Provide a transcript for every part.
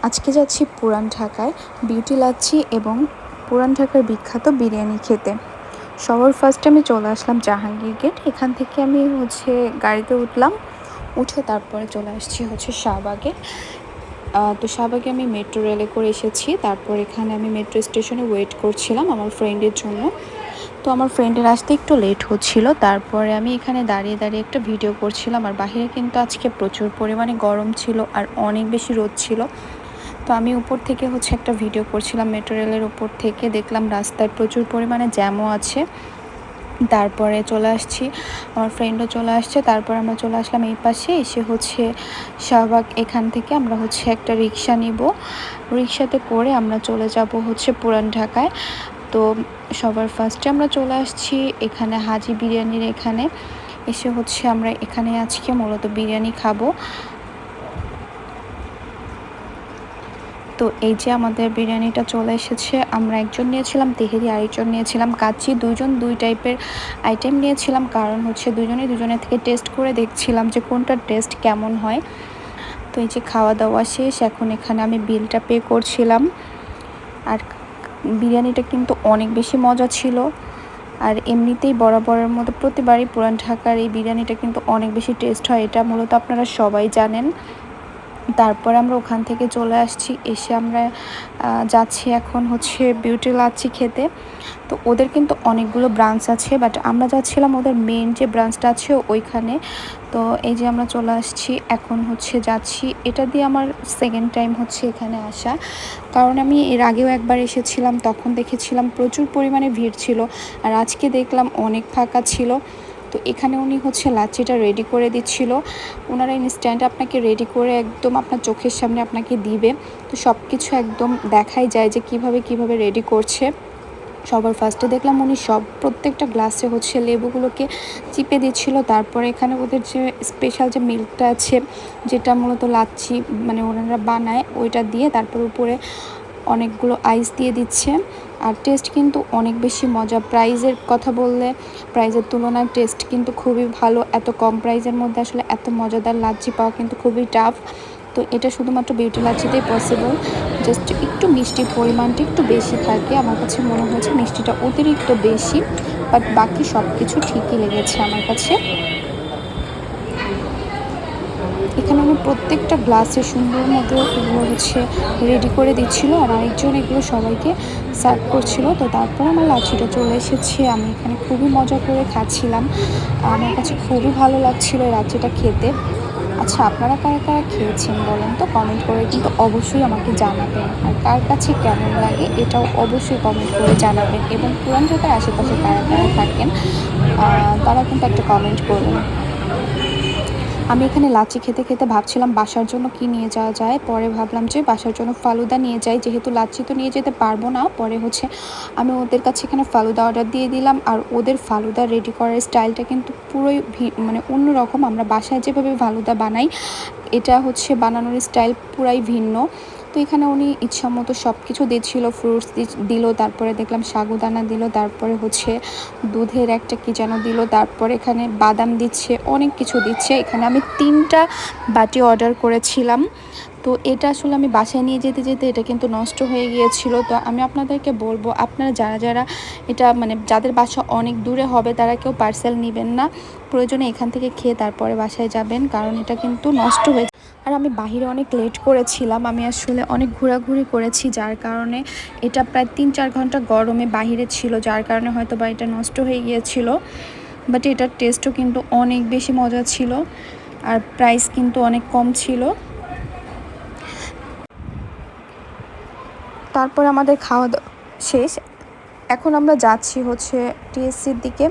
আজকে যাচ্ছি পুরান ঢাকায় বিউটি লাচ্ছি এবং পুরান ঢাকার বিখ্যাত বিরিয়ানি খেতে। সবার ফার্স্টে আমি চলে আসলাম জাহাঙ্গীর গেট। এখান থেকে আমি গাড়িতে উঠলাম, উঠে তারপরে চলে আসছি শাহবাগে। তো শাহবাগে আমি মেট্রো রেলে করে এসেছি। তারপর এখানে আমি মেট্রো স্টেশনে ওয়েট করছিলাম আমার ফ্রেন্ডের জন্য। তো আমার ফ্রেন্ডের আসতে একটু লেট হচ্ছিল। তারপরে আমি এখানে দাঁড়িয়ে দাঁড়িয়ে একটা ভিডিও করছিলাম। আর বাহিরে কিন্তু আজকে প্রচুর পরিমাণে গরম ছিল আর অনেক বেশি রোদ ছিল। তো আমি উপর থেকে একটা ভিডিও করছিলাম মেট্রো রেলের উপর থেকে। দেখলাম রাস্তায় প্রচুর পরিমাণে জ্যামও আছে। তারপরে চলে আসছি, আমার ফ্রেন্ডও চলে আসছে। তারপর আমরা চলে আসলাম এই পাশে। এসে শাহবাগ, এখান থেকে আমরা একটা রিক্সা নিব। রিক্সাতে করে আমরা চলে যাব পুরান ঢাকায়। তো সবার ফার্স্টে আমরা চলে আসছি এখানে হাজি বিরিয়ানির এখানে। এসে আমরা এখানে আজকে মূলত বিরিয়ানি খাবো। তো এই যে আমাদের বিরিয়ানিটা চলে এসেছে। আমরা একজন নিয়েছিলাম তেহেরি, আরেকজন নিয়েছিলাম কাচ্চি। দুইজন দুই টাইপের আইটেম নিয়েছিলাম, কারণ দুজনেই দুজনের থেকে টেস্ট করে দেখছিলাম যে কোনটার টেস্ট কেমন হয়। তো এই যে খাওয়া দাওয়া শেষ, এখন এখানে আমি বিলটা পে করছিলাম। আর বিরিয়ানিটা কিন্তু অনেক বেশি মজা ছিল। আর এমনিতেই বরাবরের মতো প্রতিবারই পুরান ঢাকার এই বিরিয়ানিটা কিন্তু অনেক বেশি টেস্ট হয়, এটা মূলত আপনারা সবাই জানেন। তারপর আমরা ওখান থেকে চলে আসছি। এসে আমরা যাচ্ছি এখন বিউটি লাচ্ছি খেতে। তো ওদের কিন্তু অনেকগুলো ব্রাঞ্চ আছে, বাট আমরা যাচ্ছিলাম ওদের মেন যে ব্রাঞ্চটা আছে ওইখানে। তো এই যে আমরা চলে আসছি, এখন যাচ্ছি। এটা দিয়ে আমার সেকেন্ড টাইম এখানে আসা, কারণ আমি এর আগেও একবার এসেছিলাম, তখন দেখেছিলাম প্রচুর পরিমাণে ভিড় ছিল। আর আজকে দেখলাম অনেক ফাঁকা ছিল। তো এখানে উনি লাচ্ছিটা রেডি করে দিচ্ছিল। ওনারা ইনস্ট্যান্ট আপনাকে রেডি করে একদম আপনার চোখের সামনে আপনাকে দিবে। তো সব কিছু একদম দেখাই যায় যে কিভাবে রেডি করছে। সবার ফার্স্টে দেখলাম উনি প্রত্যেকটা গ্লাসে লেবুগুলোকে চিপে দিচ্ছিল। তারপরে এখানে ওদের যে স্পেশাল যে মিল্কটা আছে, যেটা মূলত লাচ্ছি মানে ওনারা বানায়, ওইটা দিয়ে তারপর উপরে অনেকগুলো আইস দিয়ে দিচ্ছে। আর টেস্ট কিন্তু অনেক বেশি মজা। প্রাইজের কথা বললে, প্রাইজের তুলনায় টেস্ট কিন্তু খুবই ভালো। এত কম প্রাইজের মধ্যে আসলে এত মজাদার লাচ্ছি পাওয়া কিন্তু খুবই টাফ। তো এটা শুধুমাত্র বিউটি লাচ্ছিতেই পসিবল। জাস্ট একটু মিষ্টির পরিমাণটা একটু বেশি থাকে। আমার কাছে মনে হয়েছে মিষ্টিটা অতিরিক্ত বেশি, বাট বাকি সব কিছু ঠিকই লেগেছে আমার কাছে। এখানে আমি প্রত্যেকটা গ্লাসে সুন্দর মতো এগুলো রেডি করে দিচ্ছিল, আর আরেকজন এগুলো সবাইকে সার্ভ করছিল। তো তারপর আমার লাচ্ছিটা চলে এসেছে। আমি এখানে খুবই মজা করে খাচ্ছিলাম। আমার কাছে খুবই ভালো লাগছিল এই লাচ্ছিটা খেতে। আচ্ছা, আপনারা কারা কারা খেয়েছেন বলেন তো, কমেন্ট করে কিন্তু অবশ্যই আমাকে জানাবেন। আর কার কাছে কেমন লাগে এটাও অবশ্যই কমেন্ট করে জানাবেন। এবং পুরান ঢাকার আশেপাশে কারা কারা থাকেন তারা কিন্তু একটা কমেন্ট করবেন। আমি এখানে লাচ্ছি খেতে খেতে ভাবছিলাম বাসার জন্য কি নিয়ে যাওয়া যায়। পরে ভাবলাম যে বাসার জন্য ফালুদা নিয়ে যাই, যেহেতু লাচ্ছি তো নিয়ে যেতে পারবো না। পরে আমি ওদের কাছে এখানে ফালুদা অর্ডার দিয়ে দিলাম। আর ওদের ফালুদা রেডি করার স্টাইলটা কিন্তু পুরোই মানে অন্যরকম। আমরা বাসায় যেভাবে ফালুদা বানাই, এটা বানানোর স্টাইল পুরাই ভিন্ন। তো এখানে উনি ইচ্ছা মতো সব কিছু দিচ্ছিল। ফ্রুটস দিল, তারপরে দেখলাম সাগুদানা দিল, তারপরে দুধের একটা কি যেন দিল, তারপরে এখানে বাদাম দিচ্ছে, অনেক কিছু দিচ্ছে। এখানে আমি 3টা বাটি অর্ডার করেছিলাম। তো এটা আসলে আমি বাসায় নিয়ে যেতে যেতে এটা কিন্তু নষ্ট হয়ে গিয়েছিল। তো আমি আপনাদেরকে বলবো, আপনারা যারা যারা এটা মানে যাদের বাসা অনেক দূরে হবে তারা কেউ পার্সেল নেবেন না। প্রয়োজনে এখান থেকে খেয়ে তারপরে বাসায় যাবেন, কারণ এটা কিন্তু নষ্ট হয়ে। আর আমি বাহিরে অনেক লেট করেছিলাম। আমি আসলে অনেক ঘোরাঘুরি করেছি, যার কারণে এটা প্রায় 3-4 ঘন্টা গরমে বাহিরে ছিল, যার কারণে হয়তো বা এটা নষ্ট হয়ে গিয়েছিল। বাট এটার টেস্টও কিন্তু অনেক বেশি মজা ছিল, আর প্রাইস কিন্তু অনেক কম ছিল। তারপর আমাদের খাওয়া দাওয়া শেষ। এখন আমরা যাচ্ছি টিএসসির দিকে।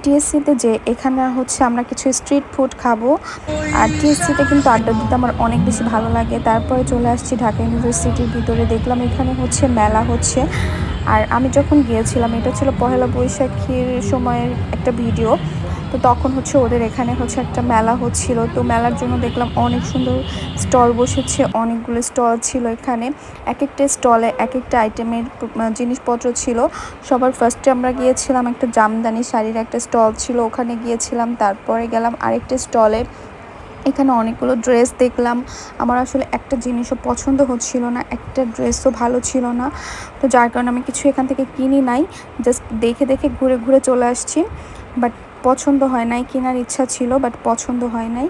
টিএসসিতে যে এখানে আমরা কিছু স্ট্রিট ফুড খাবো। আর টিএসসিতে কিন্তু আড্ডা দিতে আমার অনেক বেশি ভালো লাগে। তারপরে চলে আসছি ঢাকা ইউনিভার্সিটির ভিতরে। দেখলাম এখানে মেলা হচ্ছে। আর আমি যখন গিয়েছিলাম, এটা ছিল পহেলা বৈশাখীর সময়ের একটা ভিডিও। তো তখন ওদের এখানে একটা মেলা হচ্ছিল। তো মেলার জন্য দেখলাম অনেক সুন্দর স্টল বসেছে, অনেকগুলো স্টল ছিল এখানে। এক একটা স্টলে এক একটা আইটেমের জিনিসপত্র ছিল। সবার ফার্স্টে আমরা গিয়েছিলাম জামদানি শাড়ির একটা স্টল ছিল, ওখানে গিয়েছিলাম। তারপরে গেলাম আরেকটা স্টলে, এখানে অনেকগুলো ড্রেস দেখলাম। আমার আসলে একটা জিনিসও পছন্দ হচ্ছিল না, একটা ড্রেসও ভালো ছিল না। তো যার কারণে আমি কিছু এখান থেকে কিনি নাই, জাস্ট দেখে দেখে ঘুরে ঘুরে চলে আসছি। বাট পছন্দ হয় নাই, কেনার ইচ্ছা ছিল বাট পছন্দ হয় নাই।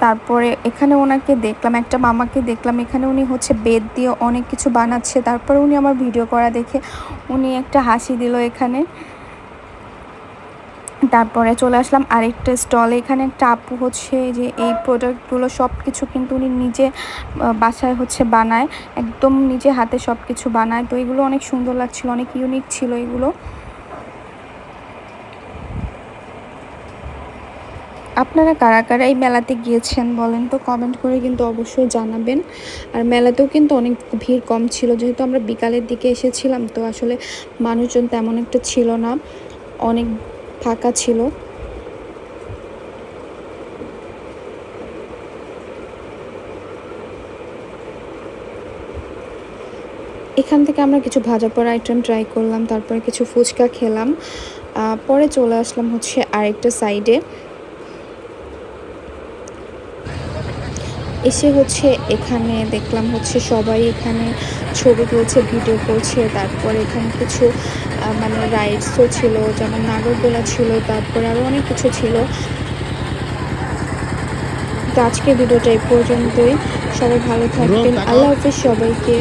তারপরে এখানে ওনাকে দেখলাম, একটা মামাকে দেখলাম, এখানে উনি হচ্ছে বেত দিয়ে অনেক কিছু বানাচ্ছে। তারপরে উনি আমার ভিডিও করা দেখে উনি একটা হাসি দিল এখানে। তারপরে চলে আসলাম আরেকটা স্টলে। এখানে একটা আপু হচ্ছে যে এই প্রোডাক্টগুলো সব কিছু কিন্তু উনি নিজে বাসায় হচ্ছে বানায়, একদম নিজে হাতে সব কিছু বানায়। তো এগুলো অনেক সুন্দর লাগছিল, অনেক ইউনিক ছিল এগুলো। আপনারা কারা কারা এই মেলাতে গিয়েছেন বলেন তো, কমেন্ট করে কিন্তু অবশ্যই জানাবেন। আর মেলাতেও কিন্তু অনেক ভিড় কম ছিল, যেহেতু আমরা বিকালের দিকে এসেছিলাম, তো আসলে মানুষজন তেমন একটা ছিল না, অনেক ফাঁকা ছিল। এখান থেকে আমরা কিছু ভাজা পোড়া আইটেম ট্রাই করলাম, তারপরে কিছু ফুচকা খেলাম। পরে চলে আসলাম হচ্ছে আরেকটা সাইডে। এসে হচ্ছে এখানে দেখলাম হচ্ছে সবাই এখানে ছবি তুলছে, ভিডিও করছে। তারপরে এখানে কিছু মানে রাইডসও ছিল, যেমন নাগরদোলা ছিল, তারপরে আরও অনেক কিছু ছিল। তো আজকের ভিডিওটা এই পর্যন্তই। সবাই ভালো থাকবেন, আল্লাহ হাফিজ সবাইকে।